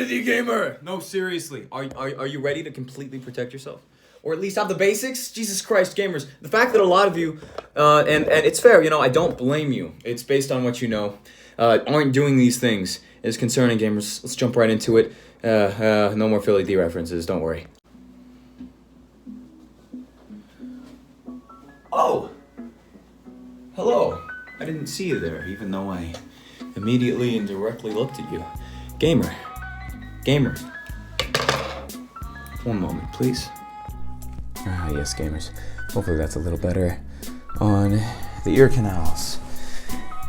with you, gamer? No, seriously. Are you ready to completely protect yourself? Or at least have the basics? Jesus Christ, gamers. The fact that a lot of you, and it's fair, you know, I don't blame you. It's based on what you know, aren't doing these things is concerning, gamers. Let's jump right into it. No more Philly D references, don't worry. Oh! Hello. I didn't see you there, even though I immediately and directly looked at you. Gamer. One moment, please. Ah, yes, gamers. Hopefully that's a little better on the ear canals.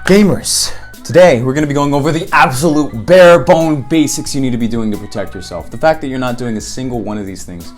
Gamers, today we're going to be going over the absolute bare bone basics you need to be doing to protect yourself. The fact that you're not doing a single one of these things,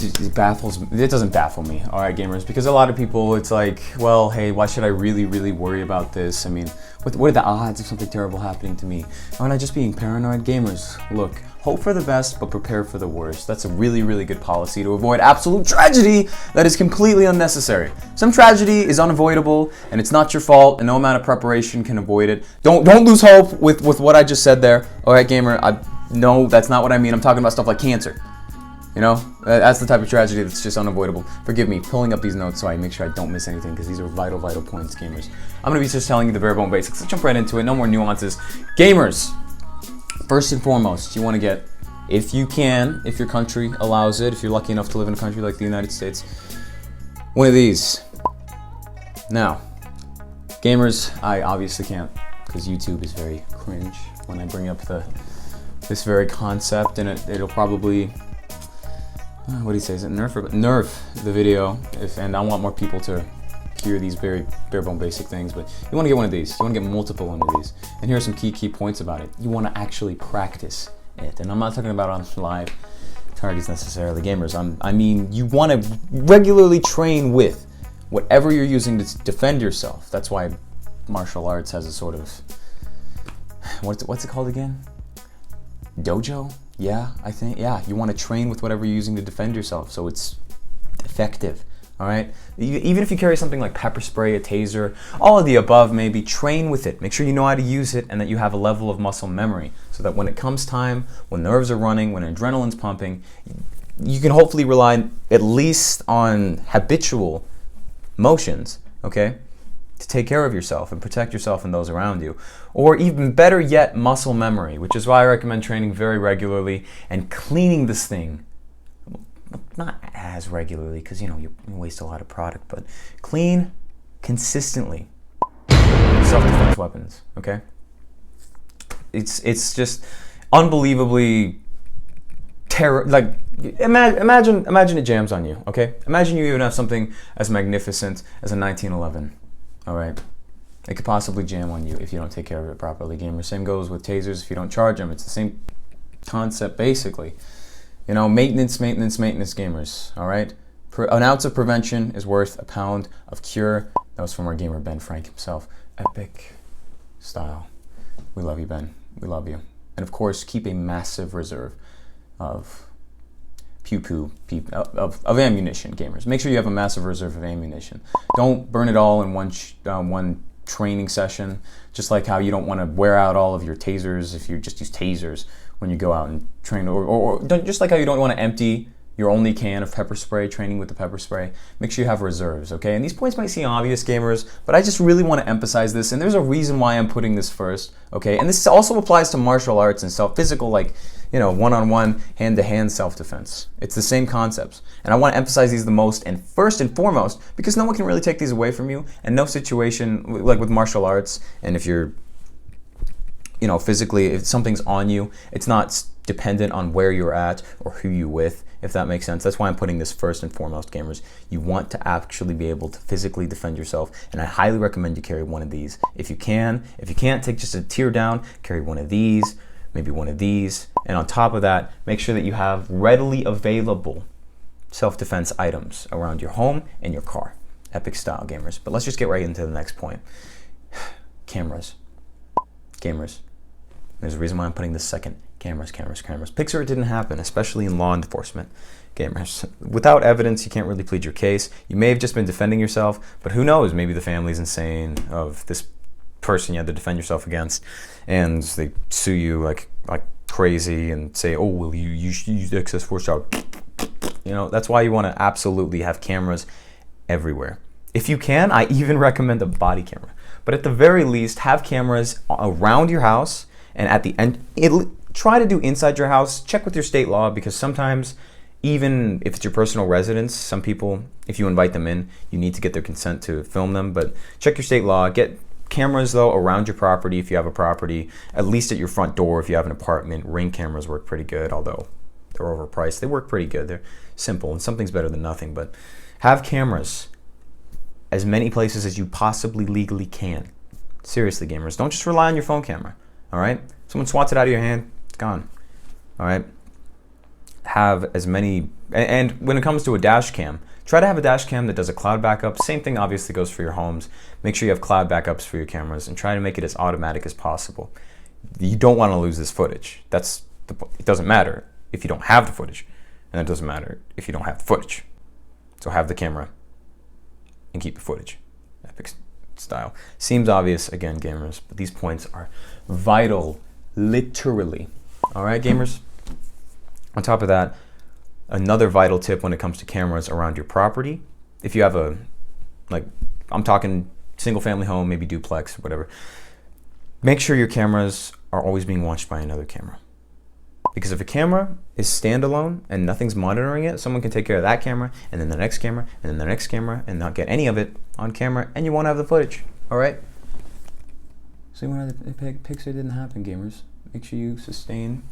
it doesn't baffle me, alright gamers, because a lot of people, it's like, well, hey, why should I really worry about this? I mean, what are the odds of something terrible happening to me? Aren't I just being paranoid? Gamers, look, hope for the best, but prepare for the worst. That's a really good policy to avoid absolute tragedy that is completely unnecessary. Some tragedy is unavoidable, and it's not your fault, and no amount of preparation can avoid it. Don't lose hope with what I just said there. Alright gamer, no, that's not what I mean. I'm talking about stuff like cancer. You know, that's the type of tragedy that's just unavoidable. Forgive me, pulling up these notes so I make sure I don't miss anything, because these are vital points, gamers. I'm going to be just telling you the bare bone basics. Let's jump right into it, no more nuances. Gamers, first and foremost, you want to get, if you can, if your country allows it, if you're lucky enough to live in a country like the United States, one of these. Now, gamers, I obviously can't, because YouTube is very cringe when I bring up this very concept, and it'll probably... what do you say? Is it nerf the video? And I want more people to hear these very bare bone basic things. But you want to get one of these. You want to get multiple one of these. And here are some key points about it. You want to actually practice it. And I'm not talking about on live targets necessarily, gamers. I mean, you want to regularly train with whatever you're using to defend yourself. That's why martial arts has a sort of what's it called again? Dojo? Yeah, I think, yeah, you want to train with whatever you're using to defend yourself so it's effective, all right? Even if you carry something like pepper spray, a taser, all of the above, maybe train with it. Make sure you know how to use it and that you have a level of muscle memory so that when it comes time, when nerves are running, when adrenaline's pumping, you can hopefully rely at least on habitual motions, okay? To take care of yourself and protect yourself and those around you. Or even better yet, muscle memory, which is why I recommend training very regularly and cleaning this thing. Not as regularly, because you know you waste a lot of product, but clean consistently. Self-defense weapons, okay? It's just unbelievably like imagine it jams on you, okay? Imagine you even have something as magnificent as a 1911. All right, it could possibly jam on you if you don't take care of it properly, gamers. Same goes with tasers if you don't charge them. It's the same concept, basically. You know, maintenance, gamers, all right? An ounce of prevention is worth a pound of cure. That was from our gamer, Ben Frank himself. Epic style. We love you, Ben. We love you. And of course, keep a massive reserve of of ammunition, gamers. Make sure you have a massive reserve of ammunition. Don't burn it all in one training session, just like how you don't want to wear out all of your tasers if you just use tasers when you go out and train, or just like how you don't want to empty your only can of pepper spray training with the pepper spray. Make sure you have reserves, okay? And these points might seem obvious, gamers, but I just really want to emphasize this, and there's a reason why I'm putting this first, okay? And this also applies to martial arts and physical, like, you know, one-on-one, hand-to-hand self-defense. It's the same concepts. And I want to emphasize these the most and first and foremost because no one can really take these away from you, and no situation, like with martial arts, and if you're, you know, physically, if something's on you, it's not dependent on where you're at or who you're with, if that makes sense. That's why I'm putting this first and foremost, gamers. You want to actually be able to physically defend yourself, and I highly recommend you carry one of these. If you can. If you can't, take just a tier down, carry one of these, maybe one of these, and on top of that, make sure that you have readily available self-defense items around your home and your car. Epic style, gamers. But let's just get right into the next point. Cameras. Gamers. There's a reason why I'm putting this second. Cameras. Picture it didn't happen, especially in law enforcement. Gamers. Without evidence, you can't really plead your case. You may have just been defending yourself, but who knows? Maybe the family's insane of this person you had to defend yourself against, and they sue you like crazy and say, oh, well, you should use excess force out. You know, that's why you want to absolutely have cameras everywhere. If you can, I even recommend a body camera. But at the very least, have cameras around your house, and at the end, try to do inside your house. Check with your state law, because sometimes, even if it's your personal residence, some people, if you invite them in, you need to get their consent to film them. But check your state law. Get cameras, though, around your property if you have a property, at least at your front door if you have an apartment. Ring cameras work pretty good, although they're overpriced. They work pretty good. They're simple, and something's better than nothing. But have cameras as many places as you possibly legally can. Seriously, gamers, don't just rely on your phone camera, all right? Someone swats it out of your hand, it's gone, all right? Have as many, and when it comes to a dash cam, try to have a dash cam that does a cloud backup. Same thing obviously goes for your homes. Make sure you have cloud backups for your cameras, and try to make it as automatic as possible. You don't want to lose this footage. It doesn't matter if you don't have the footage, and it doesn't matter if you don't have the footage. So have the camera and keep the footage. Epic style. Seems obvious, again, gamers, but these points are vital, literally. All right, gamers? On top of that, another vital tip when it comes to cameras around your property, if you have I'm talking single family home, maybe duplex, whatever, make sure your cameras are always being watched by another camera. Because if a camera is standalone and nothing's monitoring it, someone can take care of that camera, and then the next camera, and then the next camera, and not get any of it on camera, and you won't have the footage, all right? See, when the picture didn't happen, gamers. Make sure you sustain.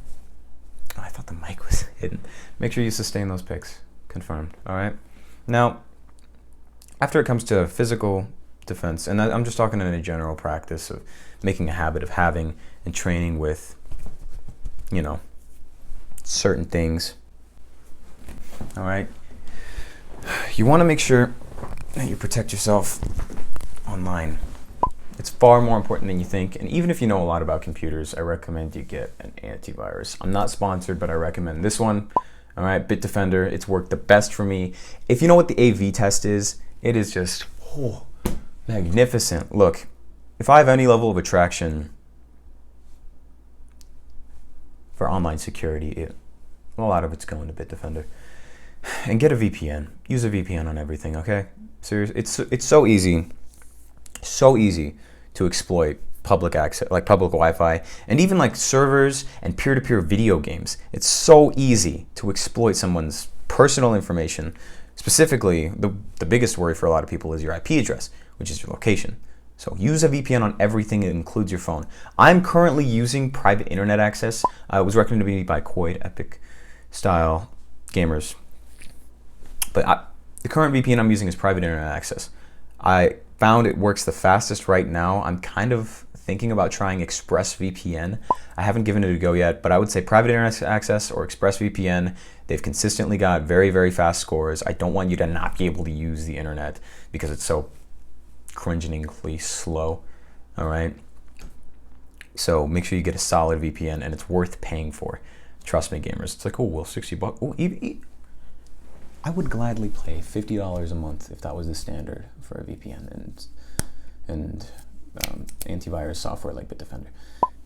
Oh, I thought the mic was hidden. Make sure you sustain those pics. Confirmed, all right? Now, after it comes to physical defense, and I'm just talking in a general practice of making a habit of having and training with, you know, certain things, all right? You want to make sure that you protect yourself online. It's far more important than you think, and even if you know a lot about computers, I recommend you get an antivirus. I'm not sponsored, but I recommend this one, all right? Bitdefender, it's worked the best for me. If you know what the AV test is, it is just magnificent. Look, if I have any level of attraction for online security, a lot of it's going to Bitdefender. And get a VPN. Use a VPN on everything, okay? Seriously, it's so easy to exploit public access, like public Wi-Fi, and even like servers and peer-to-peer video games. It's so easy to exploit someone's personal information. Specifically, the biggest worry for a lot of people is your IP address, which is your location. So use a VPN on everything. It includes your phone. I'm currently using private internet access. It was recommended to me by Koid, Epic style gamers. But the current VPN I'm using is private internet access. I found it works the fastest right now. I'm kind of thinking about trying ExpressVPN. I haven't given it a go yet, but I would say private internet access or ExpressVPN. They've consistently got very, very fast scores. I don't want you to not be able to use the internet because it's so cringingly slow, all right? So make sure you get a solid VPN, and it's worth paying for. Trust me, gamers. It's like, oh, well, $60. Oh, I would gladly pay $50 a month if that was the standard for a VPN and antivirus software like Bitdefender.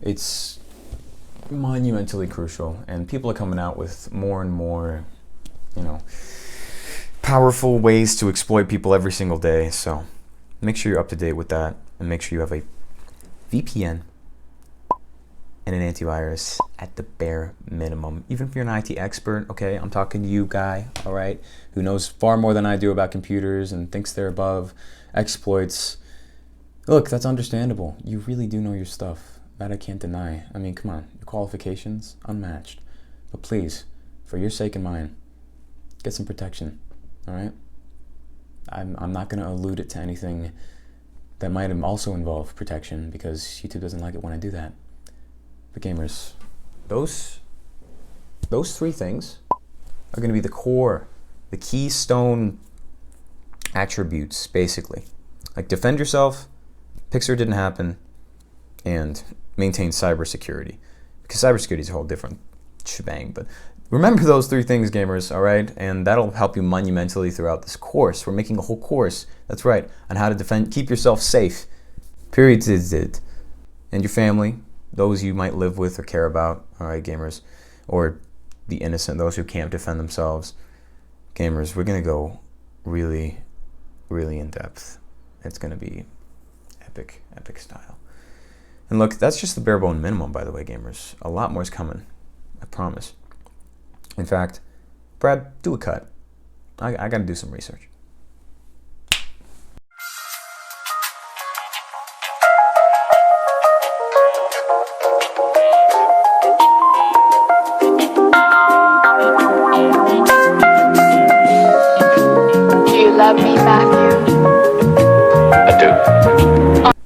It's monumentally crucial, and people are coming out with more and more, you know, powerful ways to exploit people every single day. So make sure you're up to date with that, and make sure you have a VPN and an antivirus at the bare minimum. Even if you're an IT expert, okay, I'm talking to you, guy, all right, who knows far more than I do about computers and thinks they're above exploits. Look, that's understandable. You really do know your stuff. That I can't deny. I mean, come on, your qualifications, unmatched. But please, for your sake and mine, get some protection, all right? I'm not going to allude it to anything that might also involve protection, because YouTube doesn't like it when I do that. But gamers, those three things are going to be the core, the keystone attributes, basically. Like, defend yourself, Pixar didn't happen, and maintain cybersecurity. Because cybersecurity is a whole different shebang. But remember those three things, gamers, all right? And that'll help you monumentally throughout this course. We're making a whole course, that's right, on how to keep yourself safe, period, and your family, those you might live with or care about, all right, gamers, or the innocent, those who can't defend themselves. Gamers, we're going to go really, really in depth. It's going to be epic, epic style. And look, that's just the bare bone minimum, by the way, gamers. A lot more is coming, I promise. In fact, Brad, do a cut. I got to do some research. Do you love me, Matthew? I do.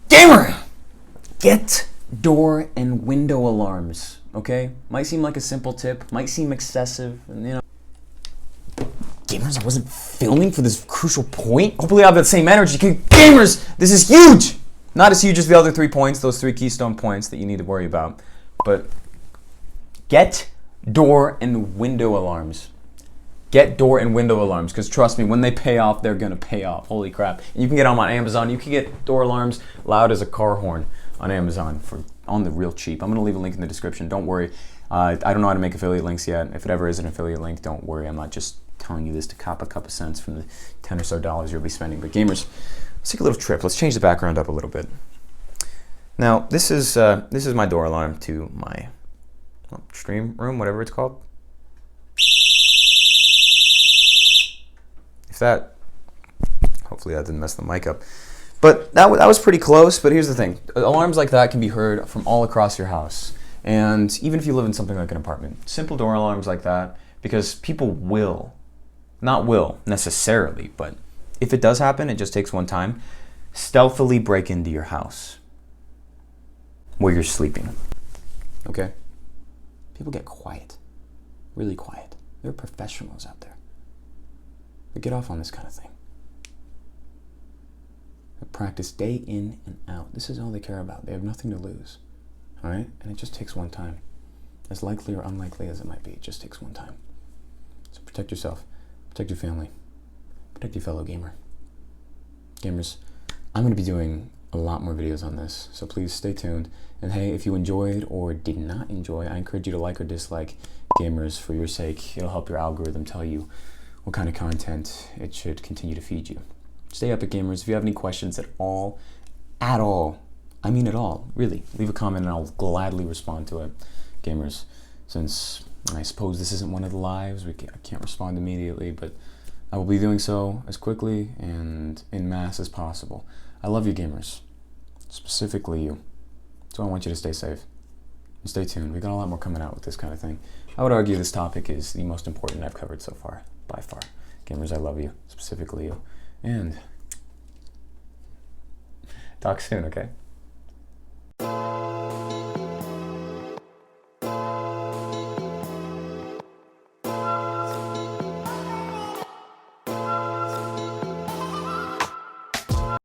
Gamer! Get door and window alarms, okay? Might seem like a simple tip, might seem excessive, and you know. Gamers, I wasn't filming for this crucial point. Hopefully I have that same energy. Gamers, this is huge! Not as huge as the other 3 points, those 3 keystone points that you need to worry about. But get door and window alarms. Get door and window alarms, because trust me, when they pay off, they're gonna pay off. Holy crap. And you can get them on Amazon. You can get door alarms loud as a car horn on Amazon on the real cheap. I'm gonna leave a link in the description, don't worry. I don't know how to make affiliate links yet. If it ever is an affiliate link, don't worry. I'm not just telling you this to cop a couple cents from the 10 or so dollars you'll be spending. But gamers, let's take a little trip. Let's change the background up a little bit. Now, this is my door alarm to my stream room, whatever it's called. If that, hopefully that didn't mess the mic up. But that was pretty close, but here's the thing. Alarms like that can be heard from all across your house. And even if you live in something like an apartment, simple door alarms like that, because people not will necessarily, but if it does happen, it just takes one time, stealthily break into your house where you're sleeping, okay? People get quiet, really quiet. There are professionals out there. They get off on this kind of thing. They practice day in and out. This is all they care about. They have nothing to lose, all right? And it just takes one time. As likely or unlikely as it might be, it just takes one time. So protect yourself, protect your family, protect your fellow gamer. Gamers, I'm going to be doing a lot more videos on this, so please stay tuned. And hey, if you enjoyed or did not enjoy, I encourage you to like or dislike Gamers for your sake. It'll help your algorithm tell you what kind of content it should continue to feed you. Stay epic, gamers. If you have any questions at all, I mean at all, really, leave a comment and I'll gladly respond to it. Gamers, since I suppose this isn't one of the lives, I can't respond immediately, but I will be doing so as quickly and en masse as possible. I love you, gamers, specifically you. So I want you to stay safe and stay tuned. We got a lot more coming out with this kind of thing. I would argue this topic is the most important I've covered so far, by far. Gamers, I love you, specifically you. And talk soon, okay?